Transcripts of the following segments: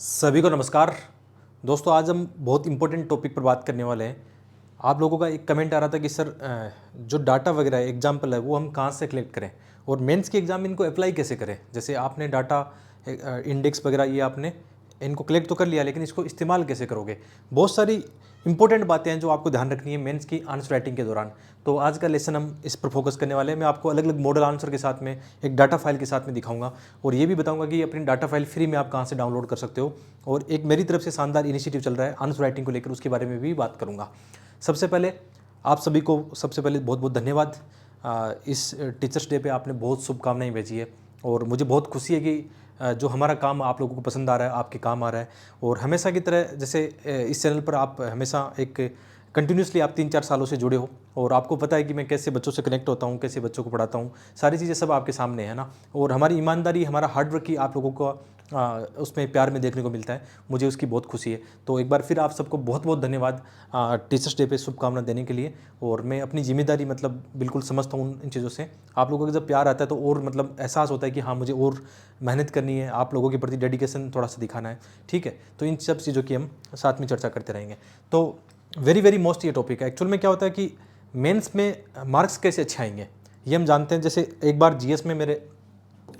सभी को नमस्कार। दोस्तों, आज हम बहुत इंपॉर्टेंट टॉपिक पर बात करने वाले हैं। आप लोगों का एक कमेंट आ रहा था कि सर जो डाटा वगैरह है, एग्जाम्पल है, वो हम कहाँ से कलेक्ट करें और मेंस के एग्जाम में इनको अप्लाई कैसे करें। जैसे आपने डाटा इंडेक्स वगैरह ये आपने इनको कलेक्ट तो कर लिया, लेकिन इसको इस्तेमाल कैसे करोगे। बहुत सारी इंपॉर्टेंट बातें हैं जो आपको ध्यान रखनी है मेंस की आंसर राइटिंग के दौरान। तो आज का लेसन हम इस पर फोकस करने वाले हैं। मैं आपको अलग अलग मॉडल आंसर के साथ में एक डाटा फाइल के साथ में दिखाऊंगा और ये भी बताऊंगा कि अपनी डाटा फाइल फ्री में आप कहाँ से डाउनलोड कर सकते हो। और एक मेरी तरफ से शानदार इनिशिएटिव चल रहा है आंसर राइटिंग को लेकर, उसके बारे में भी बात करूंगा। सबसे पहले आप सभी को बहुत बहुत धन्यवाद। इस टीचर्स डे पे आपने बहुत शुभकामनाएं भेजी है और मुझे बहुत खुशी है कि जो हमारा काम आप लोगों को पसंद आ रहा है, आपके काम आ रहा है। और हमेशा की तरह जैसे इस चैनल पर आप हमेशा एक कंटिन्यूसली आप 3-4 सालों से जुड़े हो और आपको पता है कि मैं कैसे बच्चों से कनेक्ट होता हूँ, कैसे बच्चों को पढ़ाता हूँ, सारी चीज़ें सब आपके सामने है ना। और हमारी ईमानदारी, हमारा हार्डवर्क ही आप लोगों को उसमें प्यार में देखने को मिलता है। मुझे उसकी बहुत खुशी है। तो एक बार फिर आप सबको बहुत बहुत धन्यवाद टीचर्स डे पे शुभकामना देने के लिए। और मैं अपनी जिम्मेदारी मतलब बिल्कुल समझता हूँ इन चीज़ों से। आप लोगों का जब प्यार आता है तो और मतलब एहसास होता है कि हाँ, मुझे और मेहनत करनी है, आप लोगों के प्रति डेडिकेशन थोड़ा सा दिखाना है। ठीक है, तो इन सब चीज़ों की हम साथ में चर्चा करते रहेंगे। तो वेरी वेरी मोस्ट ये टॉपिक है। एक्चुअल में क्या होता है कि मेंस में मार्क्स कैसे अच्छे आएंगे ये हम जानते हैं। जैसे एक बार जीएस में मेरे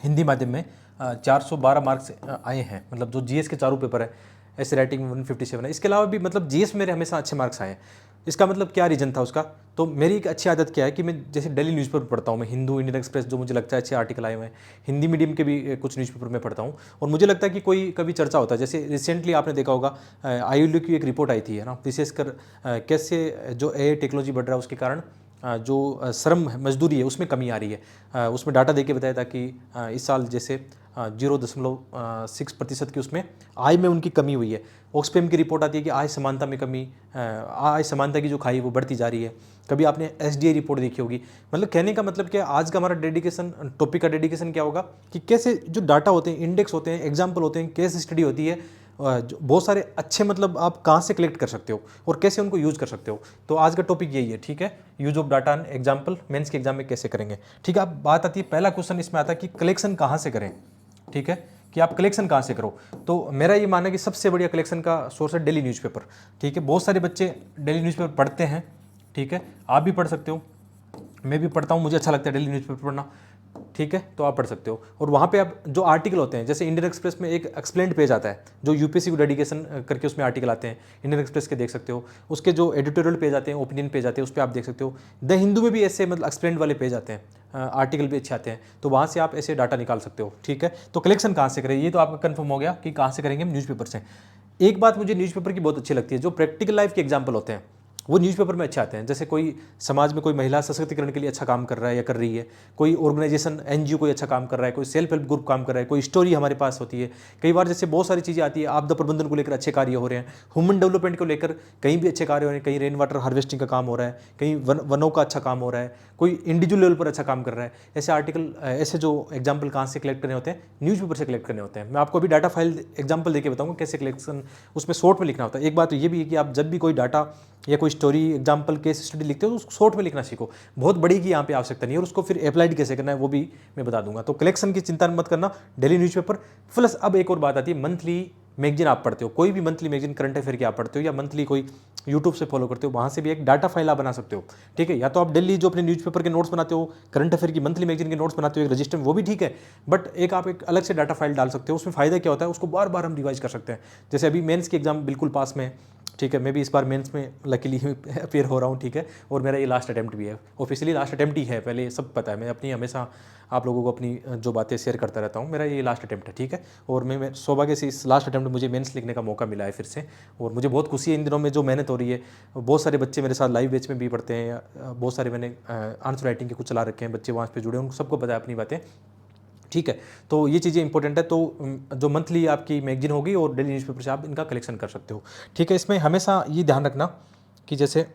हिंदी माध्यम में 412 मार्क्स आए हैं, मतलब जो जीएस के चारों पेपर है, ऐसे राइटिंग 157 है। इसके अलावा भी मतलब जीएस मेरे हमेशा अच्छे मार्क्स आए हैं। इसका मतलब क्या रीज़न था उसका। तो मेरी एक अच्छी आदत क्या है कि मैं जैसे डेली न्यूज़पेपर पढ़ता हूँ। मैं हिंदू, इंडियन एक्सप्रेस, जो मुझे लगता है अच्छे आर्टिकल आए हुए हैं। हिंदी मीडियम के भी कुछ न्यूज़पेपर मैं पढ़ता हूँ और मुझे लगता है कि कोई कभी चर्चा होता है। जैसे रिसेंटली आपने देखा होगा आईएलयू की एक रिपोर्ट आई थी, है ना, विशेषकर कैसे जो एआई टेक्नोलॉजी बढ़ रहा है उसके कारण जो श्रम मजदूरी है उसमें कमी आ रही है। उसमें डाटा देके बताया था कि इस साल जैसे 0.6% की उसमें आय में उनकी कमी हुई है। ऑक्सफैम की रिपोर्ट आती है कि आय समानता में कमी, आय समानता की जो खाई वो बढ़ती जा रही है। कभी आपने एसडीए रिपोर्ट देखी होगी। मतलब कहने का मतलब क्या, आज का हमारा डेडिकेशन, टॉपिक का डेडिकेशन क्या होगा कि कैसे जो डाटा होते हैं, इंडेक्स होते हैं, एग्जाम्पल होते हैं, केस स्टडी होती है, जो बहुत सारे अच्छे मतलब आप कहाँ से कलेक्ट कर सकते हो और कैसे उनको यूज़ कर सकते हो। तो आज का टॉपिक यही है। ठीक है, use of data and example mains के एग्जाम में कैसे करेंगे। ठीक है, अब बात आती है, पहला क्वेश्चन इसमें आता है कि कलेक्शन कहाँ से करें। ठीक है, कि आप कलेक्शन कहाँ से करो। तो मेरा ये मानना है कि सबसे बढ़िया कलेक्शन का सोर्स है डेली न्यूज़पेपर। ठीक है, बहुत सारे बच्चे डेली न्यूज़पेपर पढ़ते हैं। ठीक है, आप भी पढ़ सकते हो, मैं भी पढ़ता हूँ, मुझे अच्छा लगता है डेली न्यूज़पेपर पढ़ना। ठीक है, तो आप पढ़ सकते हो। और वहाँ पे आप जो आर्टिकल होते हैं, जैसे इंडियन एक्सप्रेस में एक एक्सप्लेन्ड पेज आता है जो यूपीएससी को डेडिकेशन करके उसमें आर्टिकल आते हैं, इंडियन एक्सप्रेस के देख सकते हो। उसके जो एडिटोरियल पेज आते हैं, ओपिनियन पेज आते हैं, उस पर आप देख सकते हो। द हिंदू में भी ऐसे मतलब एक्सप्लेन्ड वाले पेज आते हैं, आर्टिकल भी अच्छे आते हैं, तो वहाँ से आप ऐसे डाटा निकाल सकते हो। ठीक है, तो कलेक्शन कहाँ से करें, ये तो आपका कन्फर्म हो गया कि कहाँ से करेंगे हम, न्यूज़पेपर से। एक बात मुझे न्यूज़पेपर की बहुत अच्छी लगती है, जो प्रैक्टिकल लाइफ के एग्जाम्पल होते हैं वो न्यूज़पेपर में अच्छे आते हैं। जैसे कोई समाज में कोई महिला सशक्तिकरण के लिए अच्छा काम कर रहा है या कर रही है, कोई ऑर्गेनाइजेशन एनजीओ कोई अच्छा काम कर रहा है, कोई सेल्फ हेल्प ग्रुप काम कर रहा है, कोई स्टोरी हमारे पास होती है। कई बार जैसे बहुत सारी चीज़ें आती है, आपदा प्रबंधन को लेकर अच्छे कार्य हो रहे हैं, ह्यूमन डेवलपमेंट को लेकर कहीं भी अच्छे कार्य हो रहे हैं, कहीं रेन वाटर हार्वेस्टिंग का काम हो रहा है, कहीं वनों का अच्छा काम हो रहा है, कोई इंडिविजुअल लेवल पर अच्छा काम कर रहा है। ऐसे आर्टिकल, ऐसे जो एग्जाम्पल कहाँ से कलेक्ट करने होते हैं, न्यूज़पेपर से कलेक्ट करने होते हैं। मैं आपको अभी डाटा फाइल एग्जाम्पल देके बताऊँगा कैसे कलेक्शन, उसमें शॉर्ट में लिखना होता है। एक बात तो ये भी है कि आप जब भी कोई डाटा या कोई स्टोरी, एग्जाम्पल, केस स्टडी लिखते हो तो उसको शॉर्ट में लिखना सीखो। बहुत बड़ी की यहाँ पे आवश्यकता नहीं है, और उसको फिर अप्लाइड कैसे करना है वो भी मैं बता दूंगा। तो कलेक्शन की चिंता मत करना, डेली न्यूज़पेपर प्लस। अब एक और बात आती है, मंथली मैगजीन आप पढ़ते हो, कोई भी मंथली मैगजीन करंट अफेयर की आप पढ़ते हो या मंथली कोई यूट्यूब से फॉलो करते हो, वहाँ से भी एक डाटा फाइल आप बना सकते हो। ठीक है, या तो आप डेली जो अपने न्यूज़पेपर के नोट्स बनाते हो, करंट अफेयर की मंथली मैगजीन के नोट्स बनाते हो एक रजिस्टर में, वो भी ठीक है, बट एक आप एक अलग से डाटा फाइल डाल सकते हो। उसमें फ़ायदा क्या होता है, उसको बार बार हम रिवाइज कर सकते हैं। जैसे अभी मेंस की एग्जाम बिल्कुल पास में है। ठीक है, मैं भी इस बार मेंस में लकीली अपेयर हो रहा हूँ। ठीक है, और मेरा ये लास्ट अटैम्प्ट भी है, ऑफिशियली लास्ट अटैम्प्ट ही है। पहले ये सब पता है, मैं अपनी हमेशा आप लोगों को अपनी जो बातें शेयर करता रहता हूँ। मेरा ये लास्ट अटैम्प्ट है। ठीक है, और मैं सौभाग्य से इस लास्ट अटैम्प्ट में मुझे मेंस लिखने का मौका मिला है फिर से, और मुझे बहुत खुशी है इन दिनों में जो मेहनत हो रही है। बहुत सारे बच्चे मेरे साथ लाइव बैच में भी पढ़ते हैं, बहुत सारे मैंने आंसर राइटिंग के कुछ चला रखे हैं, बच्चे वहाँ पे जुड़े हैं, उनको सबको पता है अपनी बातें। ठीक है, तो ये चीज़ें इंपॉर्टेंट है। तो जो मंथली आपकी मैगजीन होगी और डेली न्यूज़पेपर से आप इनका कलेक्शन कर सकते हो। ठीक है, इसमें हमेशा ये ध्यान रखना कि जैसे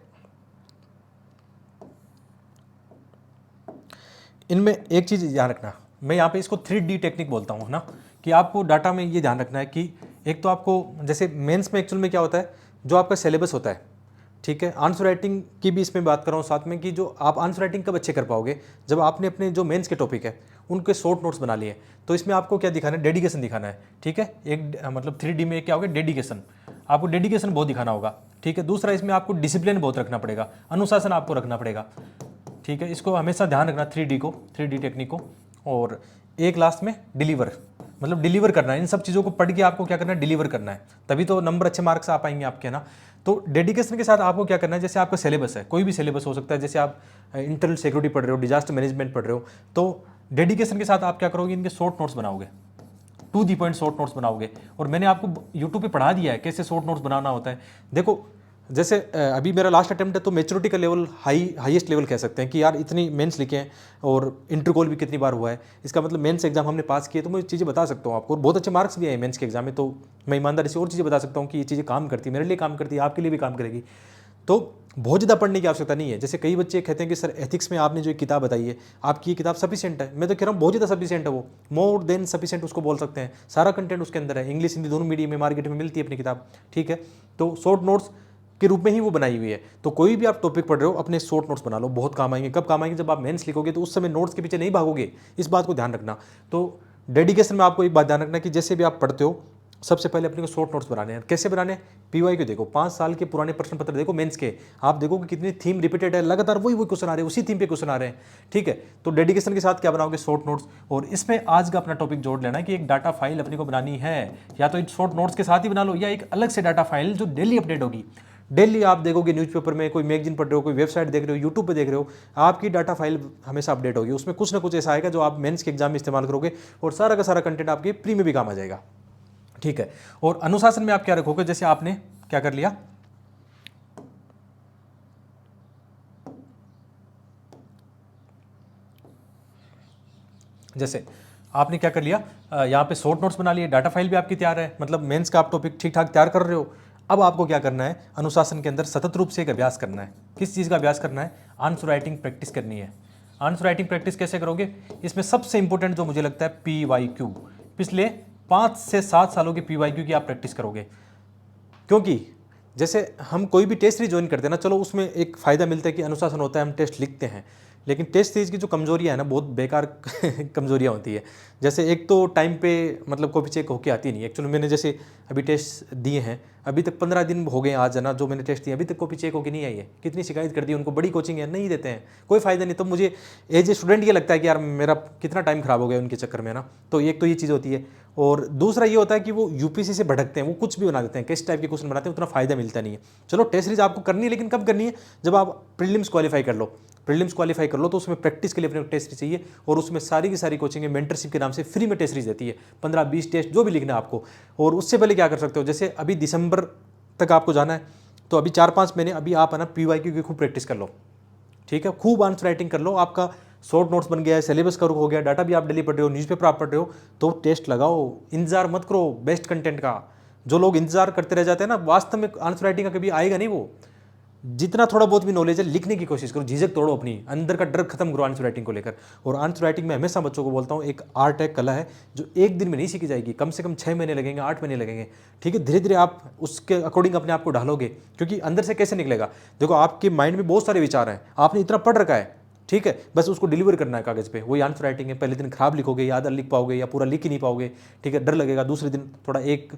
इनमें एक चीज़ ध्यान रखना, मैं यहाँ पे इसको 3D टेक्निक बोलता हूँ ना, कि आपको डाटा में ये ध्यान रखना है कि एक तो आपको जैसे मेंस में एक्चुअल में क्या होता है, जो आपका सिलेबस होता है। ठीक है, आंसर राइटिंग की भी इसमें बात कर रहा हूँ साथ में, कि जो आप आंसर राइटिंग कब अच्छे कर पाओगे, जब आपने अपने जो मेंस के टॉपिक है उनके शॉर्ट नोट्स बना लिए। तो इसमें आपको क्या दिखाना है, डेडिकेशन दिखाना है, ठीक है। एक मतलब 3D में क्या होगा, डेडिकेशन, आपको डेडिकेशन बहुत दिखाना होगा, ठीक है। दूसरा इसमें आपको डिसिप्लिन बहुत रखना पड़ेगा, अनुशासन आपको रखना पड़ेगा, ठीक है। इसको हमेशा ध्यान रखना, 3D को, 3D टेक्निक को। और एक लास्ट में डिलीवर, मतलब डिलीवर करना है, इन सब चीज़ों को पढ़ के आपको क्या करना है, डिलीवर करना है, तभी तो नंबर अच्छे मार्क्स आ पाएंगे आपके, ना। तो डेडिकेशन के साथ आपको क्या करना है, जैसे आपका सिलेबस है, कोई भी सिलेबस हो सकता है, जैसे आप इंटरनल सिक्योरिटी पढ़ रहे हो, डिजास्टर मैनेजमेंट पढ़ रहे हो, तो डेडिकेशन के साथ आप क्या करोगे, इनके शॉर्ट नोट्स बनाओगे, to the point short notes बनाओगे। और मैंने आपको यूट्यूब पे पढ़ा दिया है कैसे शॉर्ट नोट्स बनाना होता है। देखो जैसे अभी मेरा लास्ट अटेम्प्ट है, तो मेच्योरिटी का लेवल हाईएस्ट लेवल कह सकते हैं कि यार इतनी मेंस लिखे हैं और इंटरकॉल भी कितनी बार हुआ है, इसका मतलब मेंस एग्जाम हमने पास किए। तो मैं चीज़ें बता सकता हूँ आपको, और बहुत अच्छे मार्क्स भी आए मेंस के एग्जाम में। तो मैं ईमानदारी से और चीज़ें बता सकता हूँ कि ये चीज़ें काम करती है, मेरे लिए काम करती है, आपके लिए भी काम करेगी। तो बहुत ज़्यादा पढ़ने की आवश्यकता नहीं है। जैसे कई बच्चे कहते हैं कि सर एथिक्स में आपने जो एक किताब बताई है, आपकी ये किताब सफिशिएंट है। मैं तो कह रहा हूँ बहुत ज़्यादा सफिशिएंट है, वो मोर देन सफिशिएंट उसको बोल सकते हैं। सारा कंटेंट उसके अंदर है, इंग्लिश हिंदी दोनों मीडियम में मार्केट में मिलती है अपनी किताब, ठीक है। तो शॉर्ट नोट्स के रूप में ही वो बनाई हुई है। तो कोई भी आप टॉपिक पढ़ रहे हो, अपने शॉर्ट नोट्स बना लो, बहुत काम आएंगे। कब काम आएंगे, जब आप मेंस लिखोगे तो उस समय नोट्स के पीछे नहीं भागोगे, इस बात को ध्यान रखना। तो डेडिकेशन में आपको एक बात ध्यान रखना कि जैसे भी आप पढ़ते हो, सबसे पहले अपने को शॉर्ट नोट्स बनाने हैं। कैसे बनाने हैं, पीवाई को देखो, 5 साल के पुराने प्रश्न पत्र देखो मेंस के, आप देखो कि कितनी थीम रिपीटेड है, लगातार वही क्वेश्चन आ रहे हैं, उसी थीम पे क्वेश्चन आ रहे हैं, ठीक है। तो डेडिकेशन के साथ क्या बनाओगे, शॉर्ट नोट्स। और इसमें आज का अपना टॉपिक जोड़ लेना है कि एक डाटा फाइल अपने को बनानी है, या तो शॉर्ट नोट्स के साथ ही बना लो, या एक अलग से डाटा फाइल जो डेली अपडेट होगी। डेली आप देखोगे न्यूज़पेपर में, कोई मैगजीन पढ़ रहे हो, कोई वेबसाइट देख रहे हो, यूट्यूब पे देख रहे हो, आपकी डाटा फाइल हमेशा अपडेट होगी। उसमें कुछ ना कुछ ऐसा आएगा जो आप मेंस के एग्जाम में इस्तेमाल करोगे, और सारा का सारा कंटेंट आपके प्री में भी काम आ जाएगा, ठीक है। और अनुशासन में आप क्या रखोगे, जैसे आपने क्या कर लिया, जैसे आपने क्या कर लिया, यहाँ पे शॉर्ट नोट्स बना लिए, डाटा फाइल भी आपकी तैयार है, मतलब मेंस का आप टॉपिक ठीक ठाक तैयार कर रहे हो। अब आपको क्या करना है, अनुशासन के अंदर सतत रूप से एक अभ्यास करना है। किस चीज़ का अभ्यास करना है, आंसर राइटिंग प्रैक्टिस करनी है। आंसर राइटिंग प्रैक्टिस कैसे करोगे, इसमें सबसे इंपॉर्टेंट जो मुझे लगता है PYQ, पिछले 5 से 7 सालों के PYQ की आप प्रैक्टिस करोगे। क्योंकि जैसे हम कोई भी टेस्ट सीरीज ज्वाइन करते हैं ना, चलो उसमें एक फ़ायदा मिलता है कि अनुशासन होता है, हम टेस्ट लिखते हैं, लेकिन टेस्ट सीरीज की जो कमजोरियाँ है ना, बहुत बेकार कमजोरियाँ होती है। जैसे एक तो टाइम पे मतलब कॉपी चेक होके आती नहीं। एक्चुअली मैंने जैसे अभी टेस्ट दिए हैं, अभी तक 15 दिन हो गए आज, है ना, जो मैंने टेस्ट दिए अभी तक कॉपी चेक होके नहीं आई है। कितनी शिकायत कर दी उनको, बड़ी कोचिंग है, नहीं देते हैं, कोई फ़ायदा नहीं। तो मुझे एज ए स्टूडेंट ये लगता है कि यार मेरा कितना टाइम खराब हो गया उनके चक्कर में, ना। तो एक तो ये चीज़ होती है, और दूसरा ये होता है कि वो यूपीसी से भटकते हैं, वो कुछ भी बना देते हैं, किस टाइप के क्वेश्चन बनाते हैं, उतना फायदा मिलता नहीं है। चलो टेस्ट सीरीज आपको करनी है, लेकिन कब करनी है, जब आप प्रीलिम्स क्वालिफाई कर लो। प्रीलिम्स क्वालिफाई कर लो तो उसमें प्रैक्टिस के लिए अपने टेस्ट सीरीज चाहिए, और उसमें सारी की सारी कोचिंग मेंटरशिप के नाम से फ्री में टेस्ट सीरीज देती है, 15-20 टेस्ट जो भी लिखना है आपको। और उससे पहले क्या कर सकते हो, जैसे अभी दिसंबर तक आपको जाना है, तो अभी 4-5 महीने अभी आप, है ना, PYQ की खूब प्रैक्टिस कर लो, ठीक है। खूब आंसर राइटिंग कर लो, आपका शॉर्ट नोट्स बन गया है, सिलेबस कवर हो गया, डाटा भी आप डेली पढ़ रहे हो, न्यूज़पेपर आप पढ़ रहे हो, तो टेस्ट लगाओ। इंतजार मत करो बेस्ट कंटेंट का। जो लोग इंतजार करते रह जाते हैं ना, वास्तव में आंसर राइटिंग का कभी आएगा नहीं। वो जितना थोड़ा बहुत भी नॉलेज है, लिखने की कोशिश करो, झिझक तोड़ो, अपनी अंदर का डर खत्म करो आंसर राइटिंग को लेकर। और आंसर राइटिंग में हमेशा बच्चों को बोलता हूँ, एक आर्ट है, कला है, जो एक दिन में नहीं सीखी जाएगी, कम से कम 6 महीने लगेंगे, 8 महीने लगेंगे, ठीक है। धीरे धीरे आप उसके अकॉर्डिंग अपने आप को ढालोगे, क्योंकि अंदर से कैसे निकलेगा, देखो आपके माइंड में बहुत सारे विचार हैं, आपने इतना पढ़ रखा है, ठीक है, बस उसको डिलीवर करना है कागज़ पे। वही आंसर राइटिंग है, पहले दिन खराब लिखोगे, या आधा लिख पाओगे, या पूरा लिख ही नहीं पाओगे, ठीक है, डर लगेगा। दूसरे दिन थोड़ा एक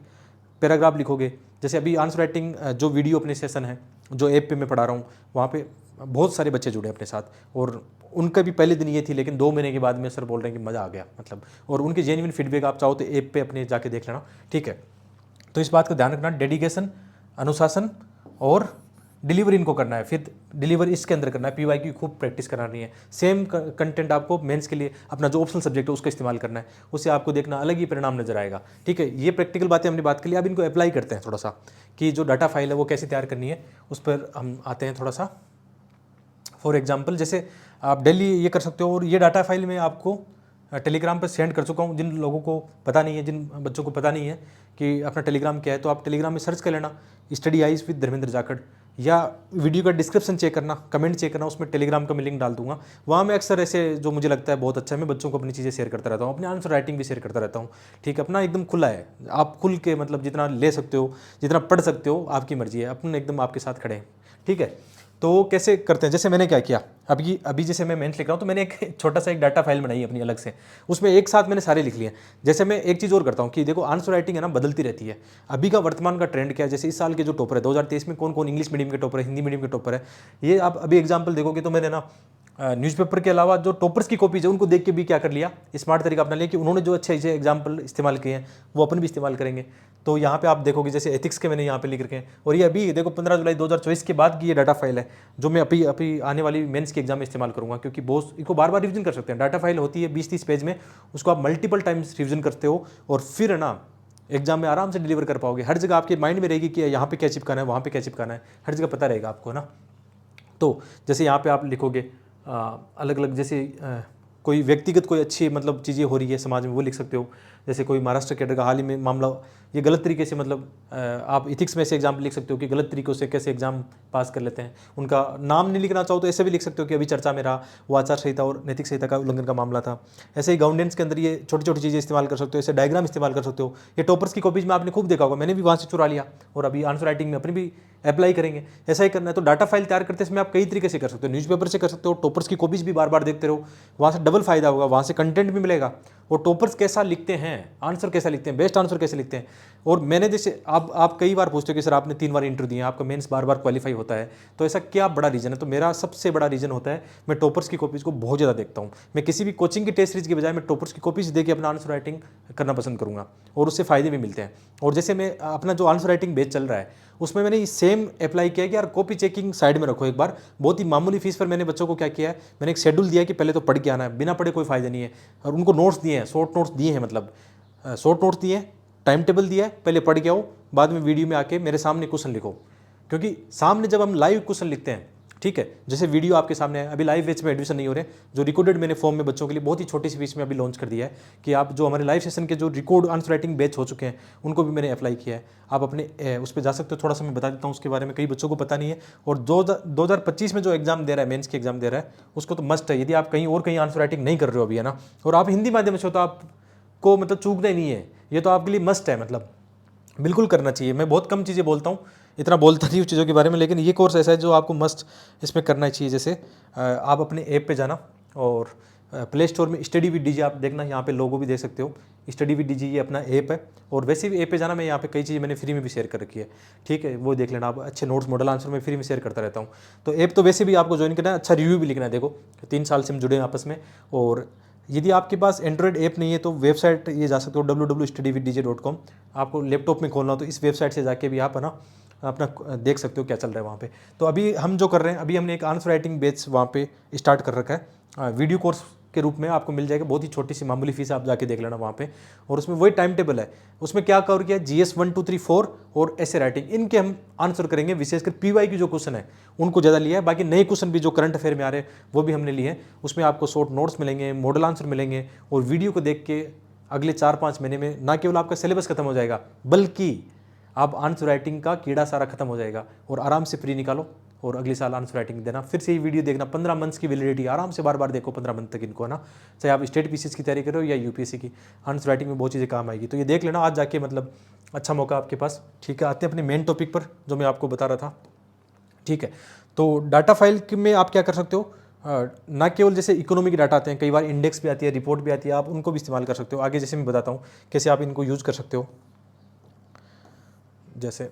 पैराग्राफ लिखोगे। जैसे अभी आंसर राइटिंग जो वीडियो अपने सेशन है, जो ऐप पे मैं पढ़ा रहा हूँ, वहाँ पे बहुत सारे बच्चे जुड़े अपने साथ, और उनका भी पहले दिन ये थी, लेकिन 2 महीने के बाद में सर बोल रहे हैं कि मज़ा आ गया, मतलब। और उनकी जेन्युइन फीडबैक आप चाहो तो ऐप पे अपने जाके देख लेना, ठीक है। तो इस बात का ध्यान रखना, डेडिकेशन, अनुशासन और डिलीवर इनको करना है। फिर डिलीवर इसके अंदर करना है, PYQ खूब प्रैक्टिस करानी है। सेम कंटेंट आपको मेंस के लिए अपना जो ऑप्शनल सब्जेक्ट है उसका इस्तेमाल करना है, उससे आपको देखना अलग ही परिणाम नजर आएगा, ठीक है। ये प्रैक्टिकल बातें हमने बात कर ली, अब इनको अप्लाई करते हैं थोड़ा सा, कि जो डाटा फाइल है वो कैसे तैयार करनी है, उस पर हम आते हैं थोड़ा सा। फॉर एग्जाम्पल, जैसे आप डेली ये कर सकते हो, और ये डाटा फाइल में आपको टेलीग्राम पर सेंड कर चुका हूँ। जिन लोगों को पता नहीं है, जिन बच्चों को पता नहीं है कि अपना टेलीग्राम क्या है, तो आप टेलीग्राम में सर्च कर लेना, study eyes with Dharmendra Jakhar, या वीडियो का डिस्क्रिप्शन चेक करना, कमेंट चेक करना, उसमें टेलीग्राम का मैं लिंक डाल दूंगा। वहाँ मैं अक्सर ऐसे जो मुझे लगता है बहुत अच्छा है, मैं बच्चों को अपनी चीज़ें शेयर करता रहता हूँ, अपने आंसर राइटिंग भी शेयर करता रहता हूँ, ठीक है। अपना एकदम खुला है, आप खुल के मतलब जितना ले सकते हो, जितना पढ़ सकते हो, आपकी मर्जी है, अपन एकदम आपके साथ खड़े हैं, ठीक है। तो कैसे करते हैं, जैसे मैंने क्या किया, अभी जैसे मैं मेंस लिख रहा हूँ तो मैंने एक छोटा सा एक डाटा फाइल बनाई अपनी अलग से, उसमें एक साथ मैंने सारे लिख लिए। जैसे मैं एक चीज़ और करता हूँ कि देखो आंसर राइटिंग है ना बदलती रहती है। अभी का वर्तमान का ट्रेंड क्या है, जैसे इस साल के जो टॉपर है 2023 में कौन कौन इंग्लिश मीडियम के टॉपर है, हिंदी मीडियम के टॉपर है, ये आप अभी एग्जाम्पल देखोगे तो मैंने ना न्यूज़पेपर के अलावा जो टॉपर्स की कॉपीज है उनको देख के भी क्या कर लिया, स्मार्ट तरीका अपना लिया कि उन्होंने जो अच्छे अच्छे एग्जाम्पल इस्तेमाल किए हैं वो अपन भी इस्तेमाल करेंगे। तो यहाँ पे आप देखोगे जैसे एथिक्स के मैंने यहाँ पे लिख रखे हैं, और ये अभी देखो 15 जुलाई 2024 के बाद की ये डाटा फाइल है जो मैं अभी अभी आने वाली मेंस के एग्जाम में इस्तेमाल करूँगा, क्योंकि बहुत इनको बार बार रिविजन कर सकते हैं। डाटा फाइल होती है 20-30 पेज में, उसको आप मल्टीपल टाइम्स रिविजन करते हो और फिर है ना एग्जाम में आराम से डिलीवर कर पाओगे। हर जगह आपके माइंड में रहेगी कि यहाँ पे क्या चिपकाना है, वहाँ पे क्या चिपकाना है, हर जगह पता रहेगा आपको ना। तो जैसे यहाँ पे आप लिखोगे अलग अलग, जैसे कोई व्यक्तिगत कोई अच्छी मतलब चीज़ें हो रही है समाज में वो लिख सकते हो। जैसे कोई महाराष्ट्र कैडर का हाल ही में मामला, ये गलत तरीके से मतलब आप इथिक्स में से एग्जाम्पल लिख सकते हो कि गलत तरीक़ों से कैसे एग्जाम पास कर लेते हैं। उनका नाम नहीं लिखना चाहो तो ऐसे भी लिख सकते हो कि अभी चर्चा में रहा वो आचार संहिता और नैतिक संहिता का उल्लंघन का मामला था। ऐसे ही गवर्नेंस के अंदर ये छोटी छोटी चीज़ें इस्तेमाल कर सकते हो, ऐसे डायग्राम इस्तेमाल कर सकते हो। ये टॉपर्स की कॉपीज में आपने खूब देखा होगा, मैंने भी वहाँ से चुरा लिया और अभी आंसर राइटिंग में अपनी भी अप्लाई करेंगे। ऐसा ही करना है। तो डाटा फाइल तैयार करते समय आप कई तरीके से कर सकते हो, न्यूज़पेपर से कर सकते हो, टॉपर्स की कॉपीज भी बार बार देखते रहो, वहाँ से डबल फायदा होगा, वहाँ से कंटेंट भी मिलेगा। और टॉपर्स कैसा लिखते हैं, आंसर कैसा लिखते हैं, बेस्ट आंसर कैसे लिखते हैं। और मैंने जैसे आप कई बार पूछते हो कि सर आपने 3 बार इंटरव्यू दिए, आपका मेंस बार बार क्वालिफाई होता है, तो ऐसा क्या बड़ा रीज़न है। तो मेरा सबसे बड़ा रीज़न होता है मैं टॉपर्स की कॉपीज़ को बहुत ज़्यादा देखता हूँ। मैं किसी भी कोचिंग की टेस्ट सीरीज के बजाय मैं टॉपर्स की कॉपीज़ देख के अपना आंसर राइटिंग करना पसंद करूँगा और उससे फ़ायदे भी मिलते हैं। और जैसे मैं अपना जो आंसर राइटिंग बैच चल रहा है उसमें मैंने सेम अप्लाई किया कि यार कॉपी चेकिंग साइड में रखो एक बार। बहुत ही मामूली फीस पर मैंने बच्चों को क्या किया है, मैंने एक शेड्यूल दिया है कि पहले तो पढ़ के आना है, बिना पढ़े कोई फायदा नहीं है। और उनको नोट्स दिए हैं, शॉर्ट नोट्स दिए हैं, मतलब शॉर्ट नोट्स दिए हैं, टाइम टेबल दिया है, पहले पढ़ के आओ, बाद में वीडियो में आके मेरे सामने क्वेश्चन लिखो। क्योंकि सामने जब हम लाइव क्वेश्चन लिखते हैं, ठीक है, जैसे वीडियो आपके सामने है, अभी लाइव बैच में एडमिशन नहीं हो रहे, जो रिकॉर्डेड मैंने फॉर्म में बच्चों के लिए बहुत ही छोटी सी फीस में अभी लॉन्च कर दिया है कि आप जो हमारे लाइव सेशन के जो रिकॉर्ड आंसर राइटिंग बैच हो चुके हैं उनको भी मैंने अप्लाई किया है। आप अपने उस पर जा सकते हो, थोड़ा सा मैं बता देता हूँ उसके बारे में, कई बच्चों को पता नहीं है। और 2025 में जो एग्जाम दे रहा है, मेंस की एग्जाम दे रहा है, उसको तो मस्ट है। यदि आप कहीं आंसर राइटिंग नहीं कर रहे हो अभी, है ना, और आप हिंदी माध्यम से हो तो आपको मतलब चूकना ही नहीं है, ये तो आपके लिए मस्ट है, मतलब बिल्कुल करना चाहिए। मैं बहुत कम चीज़ें बोलता हूँ, इतना बोलता नहीं उस चीज़ों के बारे में, लेकिन ये कोर्स ऐसा है जो आपको मस्ट इसमें करना चाहिए। जैसे आप अपने ऐप पे जाना और प्ले स्टोर में स्टडी विद डीजे आप देखना, यहाँ पे लोगो भी देख सकते हो, स्टडी विद डीजे ये अपना ऐप है। और वैसे भी ऐप पे जाना, मैं यहाँ पे कई चीज़ें मैंने फ्री में भी शेयर कर रखी है, ठीक है, वो देख लेना आप। अच्छे नोट्स मॉडल आंसर में फ्री में शेयर करता रहता हूँ। तो ऐप तो वैसे भी आपको ज्वाइन करना है, अच्छा रिव्यू भी लिखना है। देखो 3 साल से हम जुड़े हैं आपस में। और यदि आपके पास एंड्रॉयड ऐप नहीं है तो वेबसाइट ये जा सकते हो www.studywithdj.com। आपको लैपटॉप में खोलना हो तो इस वेबसाइट से जाके भी आप है ना अपना देख सकते हो क्या चल रहा है वहाँ पे। तो अभी हम जो कर रहे हैं, अभी हमने एक आंसर राइटिंग बैच वहाँ पे स्टार्ट कर रखा है, वीडियो कोर्स के रूप में आपको मिल जाएगा, बहुत ही छोटी सी मामूली फीस, आप जाके देख लेना वहाँ पे। और उसमें वही टाइम टेबल है, उसमें क्या कवर किया, GS 1 2 3 4 और ऐसे राइटिंग, इनके हम आंसर करेंगे। विशेषकर PY की जो क्वेश्चन है उनको ज़्यादा लिया है, बाकी नए क्वेश्चन भी जो करंट अफेयर में आ रहे हैं वो भी हमने लिए हैं। उसमें आपको शॉर्ट नोट्स मिलेंगे, मॉडल आंसर मिलेंगे, और वीडियो को देख के अगले 4-5 महीने में ना केवल आपका सिलेबस खत्म हो जाएगा, बल्कि आप आंसर राइटिंग का कीड़ा सारा खत्म हो जाएगा। और आराम से प्री निकालो और अगले साल आंसर राइटिंग देना, फिर से ये वीडियो देखना। 15 मंथ्स की वैलिडिटी, आराम से बार बार देखो 15 मंथ तक इनको, है ना, चाहे आप स्टेट पीसीएस की तैयारी करो या UPSC की, आंसर राइटिंग में बहुत चीज़ें काम आएगी। तो ये देख लेना आज जाके, मतलब अच्छा मौका आपके पास। ठीक है, आते हैं अपने मेन टॉपिक पर जो मैं आपको बता रहा था। ठीक है, तो डाटा फाइल में आप क्या कर सकते हो, ना केवल जैसे इकोनॉमी के डाटा आते हैं, कई बार इंडेक्स भी आती है, रिपोर्ट भी आती है, आप उनको भी इस्तेमाल कर सकते हो। आगे जैसे मैं बताता हूँ कैसे आप इनको यूज़ कर सकते हो। जैसे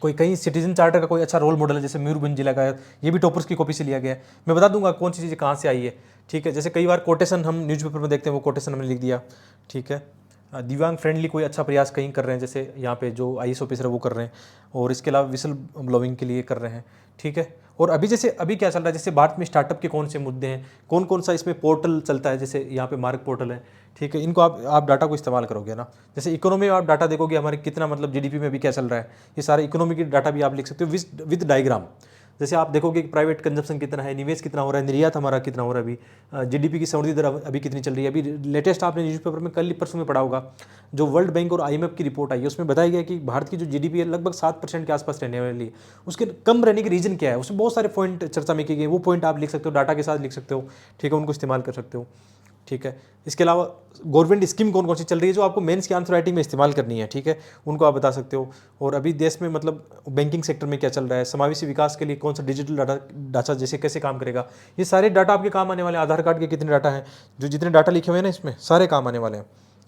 कोई कहीं सिटीजन चार्टर का कोई अच्छा रोल मॉडल है, जैसे मयूरभंज जिला का है, ये भी टॉपर्स की कॉपी से लिया गया है। मैं बता दूंगा कौन सी चीज़ कहाँ से आई है। ठीक है, जैसे कई बार कोटेशन हम न्यूज़पेपर में देखते हैं, वो कोटेशन हमने लिख दिया। ठीक है, दिव्यांग फ्रेंडली कोई अच्छा प्रयास कहीं कर रहे हैं, जैसे यहाँ पे जो IAS ऑफिसर है वो कर रहे हैं, और इसके अलावा विसल ब्लोइंग के लिए कर रहे हैं। ठीक है, और अभी जैसे अभी क्या चल रहा है, जैसे भारत में स्टार्टअप के कौन से मुद्दे हैं, कौन कौन सा इसमें पोर्टल चलता है, जैसे यहाँ पे मार्क पोर्टल है। ठीक है, इनको आप डाटा को इस्तेमाल करोगे ना। जैसे इकोनॉमी में आप डाटा देखोगे हमारे कितना मतलब GDP में भी क्या चल रहा है, ये सारे इकोनॉमी की डाटा भी आप लिख सकते हो विद डायग्राम। जैसे आप देखोगे कि प्राइवेट कंजप्शन कितना है, निवेश कितना हो रहा है, निर्यात हमारा कितना हो रहा है, अभी GDP की संवृद्धि दर अभी कितनी चल रही है। अभी लेटेस्ट आपने न्यूज़पेपर में कल परसों में पढ़ा होगा, जो वर्ल्ड बैंक और IMF की रिपोर्ट आई है, उसमें बताया गया कि भारत की जो GDP है लगभग 7% के आसपास रहने वाली है। उसके कम रहने के रीज़न क्या है, उसमें बहुत सारे पॉइंट चर्चा में किए गए, वो पॉइंट आप लिख सकते हो, डाटा के साथ लिख सकते हो। ठीक है, उनको इस्तेमाल कर सकते हो। ठीक है। इसके अलावा गवर्नमेंट स्कीम कौन कौन सी चल रही है जो आपको मेंस की आंसर राइटिंग में इस्तेमाल करनी है, ठीक है, उनको आप बता सकते हो। और अभी देश में मतलब बैंकिंग सेक्टर में क्या चल रहा है, समावेशी विकास के लिए कौन सा डिजिटल डाटा ढांचा जैसे कैसे काम करेगा, ये सारे डाटा आपके काम आने वाले हैं। आधार कार्ड के कितने डाटा हैं, जो जितने डाटा लिखे हुए हैं ना इसमें सारे काम आने वाले हैं।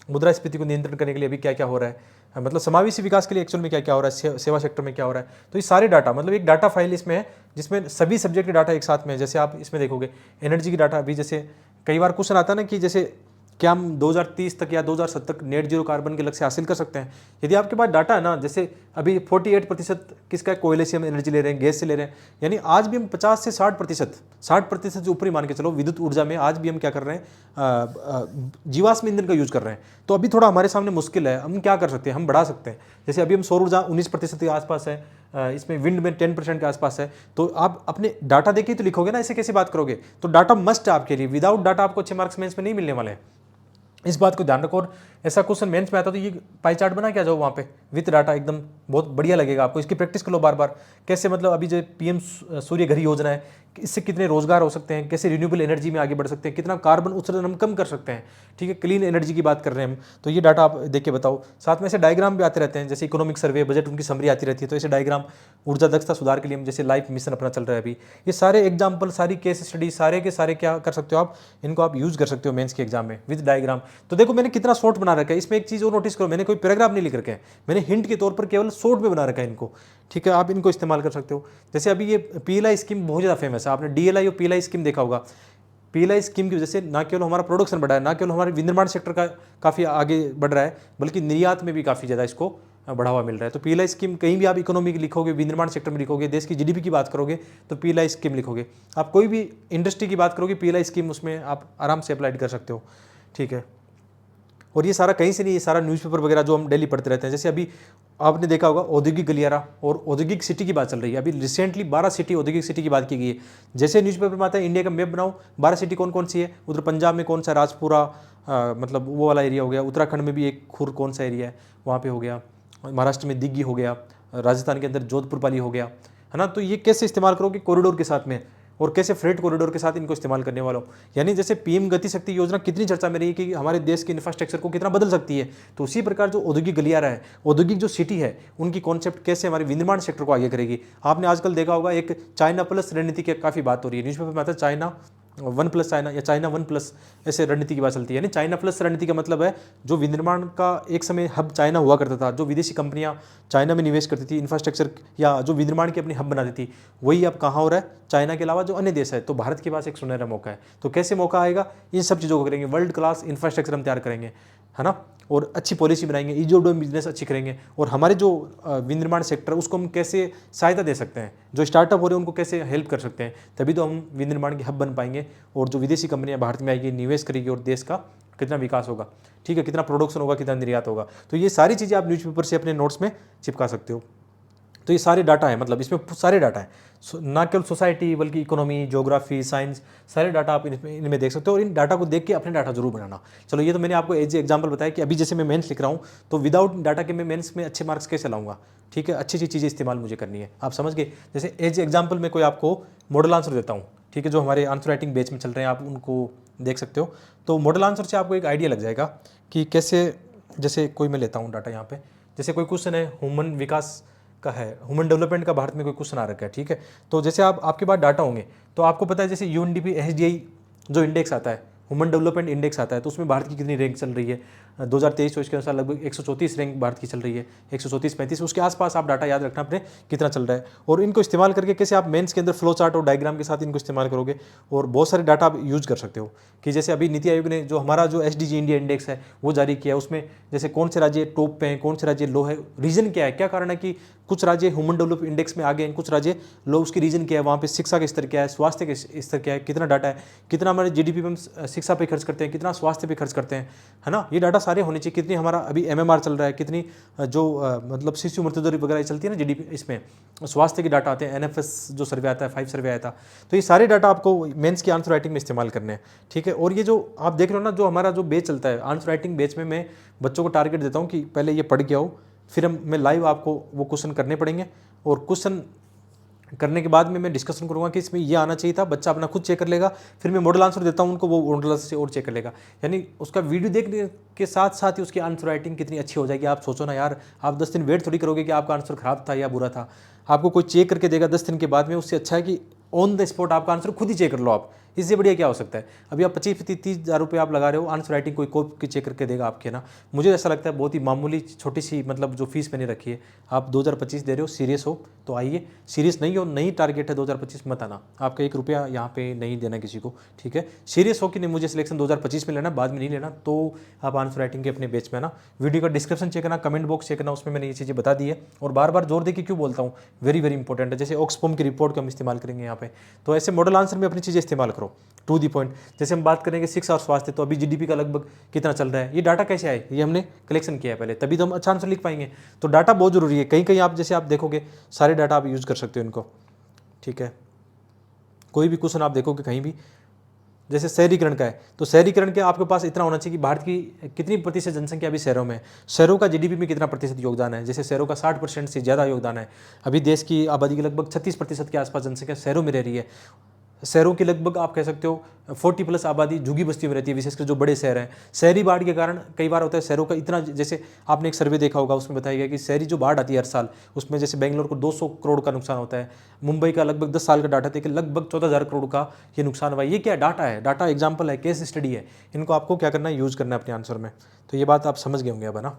मुद्रास्फीति को नियंत्रण करने के लिए अभी क्या क्या हो रहा है, मतलब समावेशी विकास के लिए एक्चुअल में क्या क्या हो रहा है, सेवा सेक्टर में क्या हो रहा है। तो ये सारे डाटा मतलब एक डाटा फाइल इसमें है जिसमें सभी सब्जेक्ट के डाटा एक साथ में है। जैसे आप इसमें देखोगे एनर्जी की डाटा, अभी जैसे कई बार क्वेश्चन आता है ना कि जैसे क्या हम 2030 तक या 2007 तक नेट जीरो कार्बन के लक्ष्य हासिल कर सकते हैं। यदि आपके पास डाटा है ना, जैसे अभी 48% किसका कोयले से हम एनर्जी ले रहे हैं, गैस से ले रहे हैं, यानी आज भी हम 50 से 60% जो ऊपरी मान के चलो विद्युत ऊर्जा में आज भी हम क्या कर रहे हैं, जीवाश्म ईंधन का यूज कर रहे हैं। तो अभी थोड़ा हमारे सामने मुश्किल है, हम क्या कर सकते हैं, हम बढ़ा सकते हैं। जैसे अभी हम सौर ऊर्जा 19% के आसपास है, इसमें विंड में 10% के आसपास है। तो आप अपने डाटा देखिए तो लिखोगे ना, ऐसे कैसे बात करोगे। तो डाटा मस्ट है आपके लिए, विदाउट डाटा आपको अच्छे मार्क्स मेंस में नहीं मिलने वाले हैं, इस बात को ध्यान रखो। और ऐसा क्वेश्चन मेंस में आता तो ये पाई चार्ट बना के आ जाओ वहाँ पे विथ डाटा, एकदम बहुत बढ़िया लगेगा आपको। इसकी प्रैक्टिस कर लो बार बार, कैसे मतलब अभी जो पीएम सूर्य घर योजना है, इससे कितने रोजगार हो सकते हैं, कैसे रिन्यूएबल एनर्जी में आगे बढ़ सकते हैं, कितना कार्बन उत्सर्जन हम कम कर सकते हैं, ठीक है, क्लीन एनर्जी की बात कर रहे हैं हम। तो ये डाटा आप देख के बताओ। साथ में ऐसे डायग्राम भी आते रहते हैं, जैसे इकोनॉमिक सर्वे, बजट उनकी समरी आती रहती है, तो ऐसे डायग्राम ऊर्जा दक्षता सुधार के लिए हम जैसे लाइफ मिशन अपना चल रहा है अभी, ये सारे एग्जाम्पल, सारी केस स्टडी, सारे के सारे क्या कर सकते हो आप, इनको आप यूज कर सकते हो मेंस के एग्जाम में विद डायग्राम। तो देखो मैंने कितना शॉर्ट बना रखा है, इसमें एक चीज और नोटिस करो, मैंने कोई पैराग्राफ नहीं लिख रखे हैं, मैंने हिंट के तौर पर केवल शॉर्ट में बना रखा है इनको, ठीक है, आप इनको इस्तेमाल कर सकते हो। जैसे अभी ये पीएलआई स्कीम बहुत ज़्यादा फेमस है, आपने डीएलआई और पीएलआई स्कीम देखा होगा। पीएलआई स्कीम की वजह से ना केवल हमारा प्रोडक्शन बढ़ा है, ना केवल हमारे विनिर्माण सेक्टर का काफ़ी आगे बढ़ रहा है, बल्कि निर्यात में भी काफ़ी ज़्यादा इसको बढ़ावा मिल रहा है। तो पीएलआई स्कीम कहीं भी आप इकोनॉमी लिखोगे, विनिर्माण सेक्टर में लिखोगे, देश की जीडीपी की बात करोगे तो पीएलआई स्कीम लिखोगे। आप कोई भी इंडस्ट्री की बात करोगे, पीएलआई स्कीम उसमें आप आराम से अप्लाई कर सकते हो, ठीक है। और ये सारा कहीं से नहीं, ये सारा न्यूज़पेपर वगैरह जो हम डेली पढ़ते रहते हैं। जैसे अभी आपने देखा होगा औद्योगिक गलियारा और औद्योगिक सिटी की बात चल रही है, अभी रिसेंटली 12 सिटी औद्योगिक सिटी की बात की गई है। जैसे न्यूज़पेपर में आता है इंडिया का मैप बनाओ, 12 सिटी कौन कौन सी है, उधर पंजाब में कौन सा, राजपुरा मतलब वो वाला एरिया हो गया, उत्तराखंड में भी एक खुर कौन सा एरिया है वहाँ पे हो गया, महाराष्ट्र में दिग्गी हो गया, राजस्थान के अंदर जोधपुर पाली हो गया, है ना। तो ये कैसे इस्तेमाल करोगे कॉरिडोर के साथ में, और कैसे फ्रेट कॉरिडोर के साथ इनको इस्तेमाल करने वाला हो। यानी जैसे पीएम गति शक्ति योजना कितनी चर्चा में रही है कि हमारे देश के इंफ्रास्ट्रक्चर को कितना बदल सकती है, तो उसी प्रकार जो औद्योगिक गलियारा है, औद्योगिक जो सिटी है, उनकी कॉन्सेप्ट कैसे हमारे विनिर्माण सेक्टर को आगे करेगी। आपने आजकल देखा होगा एक चाइना प्लस रणनीति की काफ़ी बात हो रही है, न्यूज़पेपर में आता है चाइना 1+ चाइना या चाइना 1+, ऐसे रणनीति की बात चलती है। यानी चाइना प्लस रणनीति का मतलब है जो विनिर्माण का एक समय हब चाइना हुआ करता था, जो विदेशी कंपनियां चाइना में निवेश करती थी, इंफ्रास्ट्रक्चर या जो विनिर्माण की अपनी हब बनाती थी, वही अब कहाँ हो रहा है, चाइना के अलावा जो अन्य देश है। तो भारत के पास एक सुनहरा मौका है। तो कैसे मौका आएगा, इन सब चीज़ों को करेंगे, वर्ल्ड क्लास इंफ्रास्ट्रक्चर हम तैयार करेंगे, है ना, और अच्छी पॉलिसी बनाएंगे, ईज ऑफ डूइंग बिजनेस अच्छी करेंगे, और हमारे जो विनिर्माण सेक्टर उसको हम कैसे सहायता दे सकते हैं, जो स्टार्टअप हो रहे हैं उनको कैसे हेल्प कर सकते हैं, तभी तो हम विनिर्माण की हब बन पाएंगे। और जो विदेशी कंपनियां भारत में आएगी, निवेश करेगी, और देश का कितना विकास होगा, ठीक है, कितना प्रोडक्शन होगा, कितना निर्यात होगा। तो ये सारी चीज़ें आप न्यूज़पेपर से अपने नोट्स में चिपका सकते हो। तो ये सारे डाटा है, मतलब इसमें सारे डाटा है, ना केवल सोसाइटी बल्कि इकोनॉमी, ज्योग्राफी, साइंस, सारे डाटा आप इनमें देख सकते हो। और इन डाटा को देख के अपने डाटा जरूर बनाना। चलो ये तो मैंने आपको एज एग्जांपल बताया कि अभी जैसे मैं मेंस लिख रहा हूँ, तो विदाउट डाटा के मैं मेंस में अच्छे मार्क्स कैसे लाऊंगा, ठीक है, अच्छी अच्छी चीज़ें इस्तेमाल मुझे करनी है, आप समझ गए। जैसे एज एग्जाम्पल में कोई आपको मॉडल आंसर देता हूँ, ठीक है, जो हमारे आंसर राइटिंग बैच में चल रहे हैं, आप उनको देख सकते हो। तो मॉडल आंसर से आपको एक आइडिया लग जाएगा कि कैसे, जैसे कोई मैं लेता हूँ डाटा यहाँ पे, जैसे कोई क्वेश्चन है ह्यूमन विकास का है, ह्यूमन डेवलपमेंट का भारत में कोई क्वेश्चन आ रखा है, ठीक है। तो जैसे आपके पास डाटा होंगे तो आपको पता है, जैसे यूएनडीपी एसडीआई जो इंडेक्स आता है, ह्यूमन डेवलपमेंट इंडेक्स आता है, तो उसमें भारत की कितनी रैंक चल रही है 2023 के अनुसार, लगभग 134 रैंक भारत की चल रही है, 134-35 उसके आसपास आप डाटा याद रखना अपने कितना चल रहा है। और इनको इस्तेमाल करके कैसे आप मेंस के अंदर फ्लो चार्ट और डायग्राम के साथ इनको इस्तेमाल करोगे, और बहुत सारे डाटा आप यूज कर सकते हो। कि जैसे अभी नीति आयोग ने जो हमारा जो एसडीजी इंडिया इंडेक्स है वो जारी किया, उसमें जैसे कौन से राज्य टॉप पे हैं, कौन से राज्य लो है, रीजन क्या है, क्या कारण है कि कुछ राज्य ह्यूमन डेवलप इंडेक्स में आगे हैं, कुछ राज्य लो, उसकी रीजन क्या है, वहाँ पे शिक्षा का स्तर क्या है, स्वास्थ्य का स्तर क्या है, कितना डाटा है, कितना हमारे जीडीपी में हम शिक्षा पे खर्च करते हैं, कितना स्वास्थ्य पे खर्च करते हैं, है ना। ये डाटा सारे होने चाहिए। कितनी हमारा अभी एमएमआर चल रहा है, कितनी जो मतलब शिशु मृत्यु दर वगैरह चलती है ना जीडीपी, इसमें स्वास्थ्य के डाटा आते हैं, एनएफएस जो सर्वे आता है, 5 सर्वे आया था। तो ये सारे डाटा आपको मेंस की आंसर राइटिंग में इस्तेमाल करने हैं, ठीक है। और ये जो आप देख रहे हो ना, जो हमारा जो बैच चलता है आंसर राइटिंग बैच में, मैं बच्चों को टारगेट देता हूँ कि पहले ये पढ़ के आओ, फिर मैं लाइव आपको वो क्वेश्चन करने पड़ेंगे, और क्वेश्चन करने के बाद में मैं डिस्कशन करूँगा कि इसमें ये आना चाहिए था, बच्चा अपना खुद चेक कर लेगा, फिर मैं मॉडल आंसर देता हूँ उनको, वो मॉडल आंसर से और चेक कर लेगा। यानी उसका वीडियो देखने के साथ साथ ही उसकी आंसर राइटिंग कितनी अच्छी हो जाएगी। आप सोचो ना यार, आप 10 दिन वेट थोड़ी करोगे कि आपका आंसर खराब था या बुरा था, आपको कोई चेक करके देगा 10 दिन के बाद में, उससे अच्छा है कि ऑन द स्पॉट आपका आंसर खुद ही चेक कर लो आप। इससे बढ़िया क्या हो सकता है। अभी आप 25-30 हज़ार रुपये आप लगा रहे हो, आंसर राइटिंग कोई कॉपी की चेक करके देगा आपके ना। मुझे ऐसा लगता है बहुत ही मामूली छोटी सी मतलब जो फीस मैंने रखी है, आप 2025 दे रहे हो, सीरियस हो तो आइए, सीरियस नहीं हो, नहीं टारगेट है 2025 मत आना, आपका 1 रुपया यहाँ पे नहीं देना किसी को, ठीक है। सीरियस हो कि नहीं मुझे सिलेक्शन 2025 में लेना, बाद में नहीं लेना, तो आप आंसर राइटिंग के अपने बैच में ना वीडियो का डिस्क्रिप्शन चेक करना, कमेंट बॉक्स चेक करना, उसमें मैंने ये चीज़ें बता दी है। और बार बार जोर दे के क्यों बोलता हूँ, वेरी वेरी इंपॉर्टेंट है। जैसे ऑक्सफॉर्म की रिपोर्ट को हम इस्तेमाल करेंगे यहाँ पे, तो ऐसे मॉडल आंसर में अपनी चीज़ें इस्तेमाल करो टू दी पॉइंट। जैसे हम बात करेंगे 6 आवर्स वास्ते, तो अभी जीडीपी का लगभग कितना चल रहा है, ये डाटा कैसे आए, ये हमने कलेक्शन किया है पहले, तभी तो हम अच्छा आंसर लिख पाएंगे। तो डाटा बहुत जरूरी है। कहीं कहीं आप जैसे आप देखोगे सारे डाटा आप यूज़ कर सकते हो इनको, ठीक है। कोई भी क्वेश्चन आप देखोगे कहीं भी, जैसे शहरीकरण का है, तो शहरीकरण के आपके पास इतना होना चाहिए कि भारत की कितनी प्रतिशत जनसंख्या अभी शहरों में है, शहरों का जीडीपी में कितना प्रतिशत योगदान है। जैसे शहरों का 60% से ज़्यादा योगदान है। अभी देश की आबादी की लगभग 36% के आसपास जनसंख्या शहरों में रह रही है। शहरों की लगभग आप कह सकते हो 40+ आबादी झुग्गी बस्ती में रहती है, विशेषकर जो बड़े शहर हैं। शहरी बाढ़ के कारण कई बार होता है शहरों का इतना, जैसे आपने एक सर्वे देखा होगा, उसमें बताया गया कि शहरी जो बाढ़ आती है हर साल, उसमें जैसे बेंगलोर को 200 करोड़ का नुकसान होता है, मुंबई का लगभग 10 साल का डाटा था कि लगभग 14,000 करोड़ का ये नुकसान हुआ। ये क्या डाटा है, डाटा एग्जाम्पल है, केस स्टडी है, इनको आपको क्या करना है, यूज़ करना है अपने आंसर में। तो ये बात आप समझ गए होंगे अब, है ना,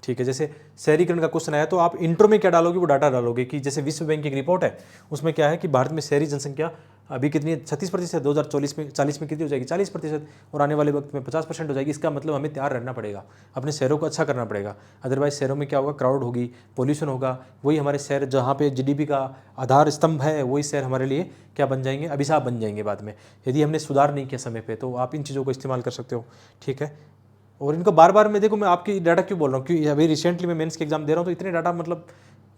ठीक है। जैसे शहरीकरण का क्वेश्चन आया तो आप इंट्रो में क्या डालोगे, वो डाटा डालोगे कि जैसे विश्व बैंक की एक रिपोर्ट है, उसमें क्या है कि भारत में शहरी जनसंख्या अभी कितनी है, 36%, 2040 में कितनी हो जाएगी, 40%, और आने वाले वक्त में 50% हो जाएगी। इसका मतलब हमें तैयार रहना पड़ेगा, अपने शहरों को अच्छा करना पड़ेगा। अदरवाइज शहरों में क्या होगा, क्राउड होगी, पोल्यूशन होगा, वही हमारे शहर जहाँ पे जीडीपी का आधार स्तंभ है, वही शहर हमारे लिए क्या बन जाएंगे, अभिशाप बन जाएंगे बाद में, यदि हमने सुधार नहीं किया समय पर। तो आप इन चीज़ों को इस्तेमाल कर सकते हो, ठीक है। और इनको बार बार मैं देखो, मैं आपकी डाटा क्यों बोल रहा हूँ, क्योंकि अभी रिसेंटली मैं मेंस के एग्जाम दे रहा हूँ, तो इतने डाटा मतलब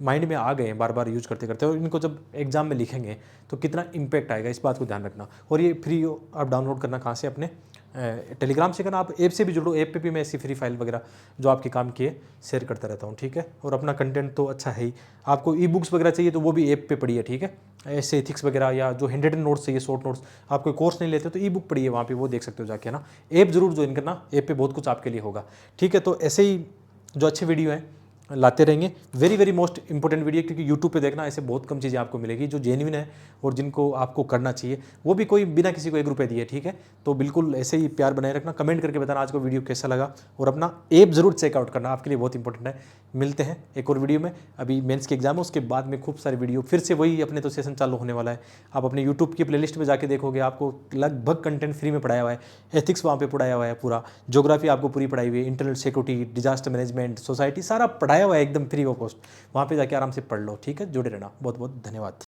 माइंड में आ गए हैं बार बार यूज़ करते करते, और इनको जब एग्जाम में लिखेंगे तो कितना इम्पैक्ट आएगा, इस बात को ध्यान रखना। और ये फ्री आप डाउनलोड करना कहाँ से, अपने टेलीग्राम से करना, आप ऐप से भी जुड़ो, ऐप पे भी मैं ऐसी फ्री फाइल वगैरह जो आपके काम की है शेयर करता रहता हूँ, ठीक है। और अपना कंटेंट तो अच्छा है ही, आपको ई बुक्स वगैरह चाहिए तो वो भी ऐप पे पढ़िए, ठीक है। ऐसे एथिक्स वगैरह या जो हैंड रिटन नोट्स चाहिए, शॉर्ट नोट्स, आप कोई कोर्स नहीं लेते तो ई बुक पढ़िए, वहाँ पे वो देख सकते हो जाके, है ना। ऐप जरूर ज्वाइन करना, ऐप पे बहुत कुछ आपके लिए होगा, ठीक है। तो ऐसे ही जो अच्छे वीडियो हैं लाते रहेंगे, very very most important video, क्योंकि यूट्यूब पे देखना ऐसे बहुत कम चीज़ें आपको मिलेगी जो जेन्युइन है और जिनको आपको करना चाहिए, वो भी कोई बिना किसी को 1 रुपये दिए, ठीक है। तो बिल्कुल ऐसे ही प्यार बनाए रखना, कमेंट करके बताना आज को वीडियो कैसा लगा, और अपना ऐप जरूर चेकआउट करना, आपके लिए बहुत इंपॉर्टेंट है। मिलते हैं एक और वीडियो में, अभी मेंस के एग्जाम है, उसके बाद में खूब सारी वीडियो फिर से वही अपने तो सेशन चालू होने वाला है। आप अपने यूट्यूब की प्लेलिस्ट में जाके देखोगे, आपको लगभग कंटेंट फ्री में पढ़ाया हुआ है, एथिक्स वहाँ पे पढ़ाया हुआ है पूरा, ज्योग्राफी आपको पूरी पढ़ाई हुई है, internal security, disaster management, society, सारा पढ़ाया हुआ है एकदम फ्री ऑफ कॉस्ट। वहाँ पे जाके आराम से पढ़ लो, ठीक है। जुड़े रहना, बहुत बहुत धन्यवाद।